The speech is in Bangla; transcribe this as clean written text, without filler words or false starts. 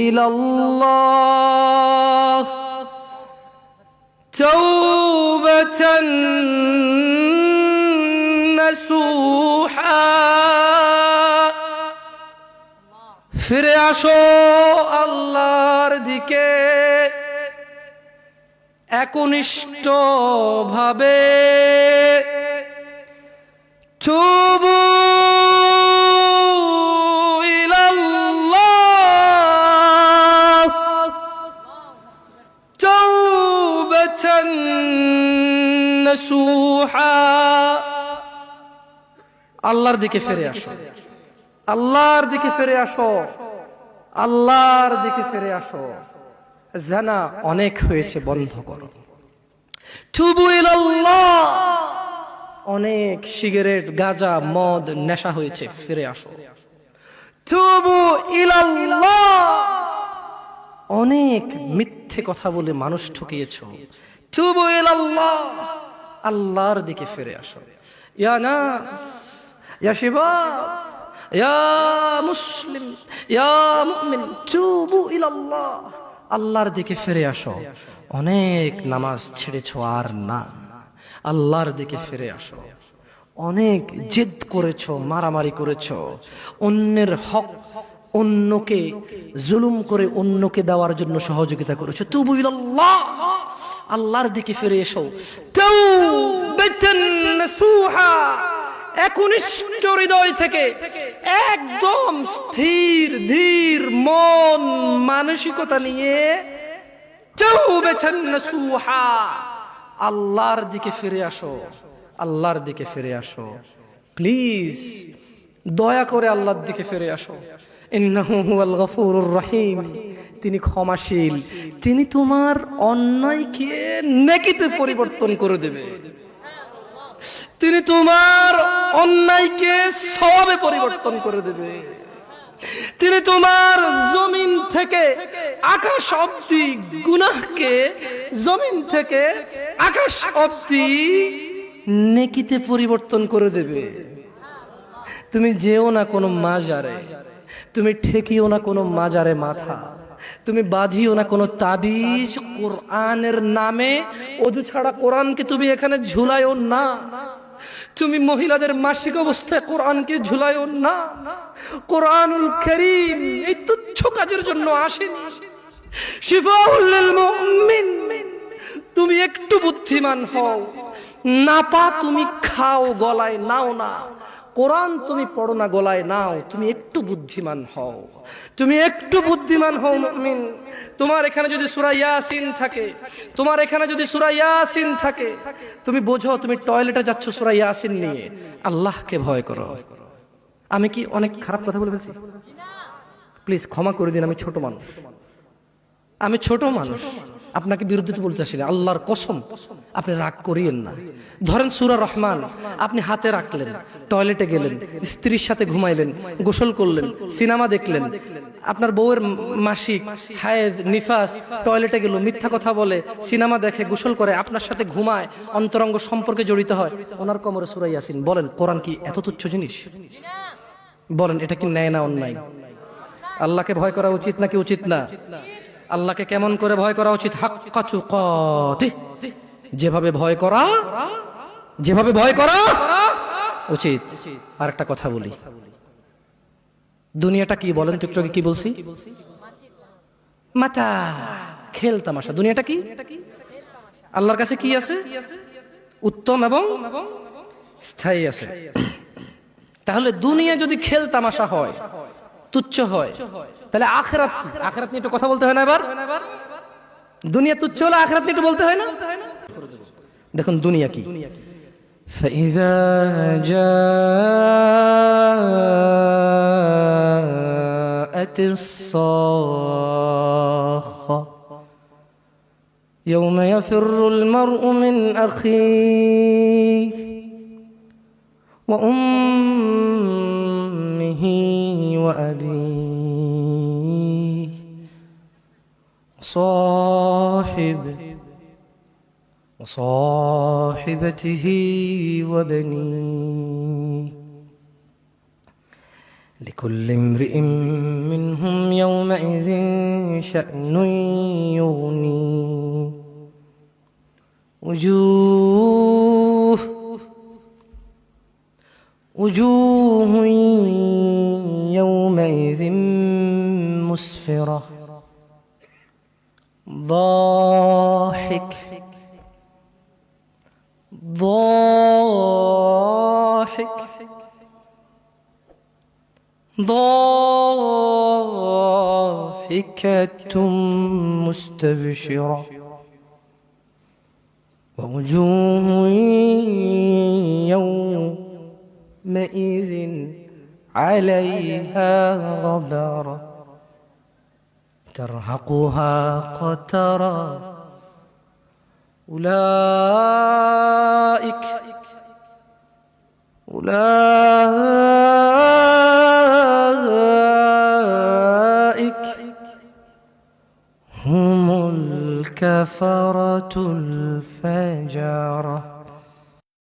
ইলাল্লাহ তাওবাতান নাসুহা। ফিরে আসো আল্লাহর দিকে একনিষ্ঠ ভাবে। তুবু ইলাল্লাহ তাওবাতান নাসুহা। আল্লাহর দিকে ফিরে আসো, আল্লাহর দিকে ফিরে আসো, আল্লাহর দিকে ফিরে আসো। জানা অনেক হয়েছে, বন্ধ করো। তুবু ইলাল্লাহ, অনেক সিগারেট, গাঁজা, মদ, নেশা হয়েছে, ফিরে আসো। তুবু ইলাল্লাহ, অনেক মিথ্যে কথা বলে মানুষ ঠকিয়েছো। তুবু ইলাল্লাহ, আল্লাহর দিকে ফিরে আসো। ইয়া নাস, ইয়া শিবাব, ইয়া মুসলিম, ইয়া মুমিন, তুবু ইলাল্লাহ, আল্লাহর দিকে ফিরে আসো। অনেক নামাজ ছেড়েছো আর না, আল্লাহর দিকে ফিরে আসো। অনেক জেদ করেছো, মারামারি করেছো, অন্যের হক অন্যকে জুলুম করে অন্যকে দেওয়ার জন্য সহযোগিতা করেছো। তুবু ইলাল্লাহ, আল্লাহর দিকে ফিরে এসো। তাওবাতান নাসুহা, একনিষ্ঠ হৃদয় থেকে, একদম স্থির ধীর মন মানসিকতা নিয়ে তাওবাতান নাসুহা, আল্লাহর দিকে ফিরে আসো, আল্লাহর দিকে ফিরে আসো। প্লিজ দয়া করে আল্লাহর দিকে ফিরে আসো। ইন্নাহু হুয়াল গফুরুর রহিম, তিনি ক্ষমাশীল, তিনি তোমার অন্যায়কে নেকিতে পরিবর্তন করে দেবে, তিনি তোমার অন্যায়কে সওয়াবে পরিবর্তন করে দেবে, তিনি তোমার জমিন থেকে আকাশ অবধি গুনাহকে জমিন থেকে আকাশ অবধি নেকিতে পরিবর্তন করে দেবে। তুমি যেও না কোনো মাজারে, তুমি ঠেকিও না কোনো মাজারে মাথা, তুমি বাঁধিও না কোনো তাবিজ। কোরআনের নামে ওযু ছাড়া কোরআনকে তুমি এখানে ঝুলায়ও না। তুমি মহিলাদের মাসিক অবস্থায় কোরআনকে ঝুলায়ও না। কোরআনুল কারীম এই তুচ্ছ কাজের জন্য আসেনি। শিফাউল লিল মুমিন, তুমি একটু বুদ্ধিমান হও। নাপা তুমি খাও, গলায় নাও না। কোরআন তুমি পড়ো না, গলায় নাও। তুমি একটু বুদ্ধিমান হও, তুমি একটু বুদ্ধিমান হও মুমিন। তোমার এখানে যদি সূরা ইয়াসিন থাকে, তোমার এখানে যদি সূরা ইয়াসিন থাকে, তুমি বোঝো তুমি টয়লেটে যাচ্ছ সূরা ইয়াসিন নিয়ে। আল্লাহকে ভয় করো। আমি কি অনেক খারাপ কথা বলে ফেলছি? প্লিজ ক্ষমা করে দিন, আমি ছোট মানুষ, আমি ছোট মানুষ, আপনাকে বিরুদ্ধে বলতে আসি না। আল্লাহর কসম আপনি রাগ করিয়েন না। ধরেন সূরা রহমান আপনি হাতে রাখলেন, টয়লেটে গেলেন, স্ত্রীর সাথে ঘুমাইলেন, গোসল করলেন, সিনেমা দেখলেন, আপনার বউয়ের মাসিক, হায়েজ, নিফাস, টয়লেটে গেল, মিথ্যা কথা বলে, সিনেমা দেখে, গোসল করে, আপনার সাথে ঘুমায়, অন্তরঙ্গ সম্পর্কে জড়িত হয়, ওনার কোমরে সূরা ইয়াসিন। বলেন কোরআন কি এত তুচ্ছ জিনিস? বলেন এটা কি ন্যায় না অন্যায়? আল্লাহকে ভয় করা উচিত নাকি উচিত না? আল্লাহকে কেমন করে ভয় করা উচিত? হাক্কা তুকাতিহ, যেভাবে ভয় করা, যেভাবে ভয় করা উচিত। আর একটা কথা বলি, দুনিয়াটা কি বলেন তো? একটু আগে কি বলছি? মাতা, খেল তামাশা। দুনিয়াটা কি? আল্লাহর কাছে কি আছে? উত্তম এবং স্থায়ী আছে। তাহলে দুনিয়া যদি খেল তামাশা হয়, তুচ্ছ হয়, তাহলে আখিরাত কি? আখিরাত নিয়ে একটু কথা বলতে হয় না? এবার দুনিয়া তুচ্ছ হলে আখিরাত নিয়ে একটু বলতে হয় না? দেখুন দুনিয়া কি। فإذا جاءت الصاخة يوم يفر المرء من أخيه وأمه وأبيه وصاحبته وبنيه لكل امرئ منهم يومئذ شأن يغني وجوه يومئذ مسفرة ضاحك ضاحكة مستبشرة ووجوه يومئذ عليها غبرة ترهقها قترة أولئك هم الكفرة الفجرة.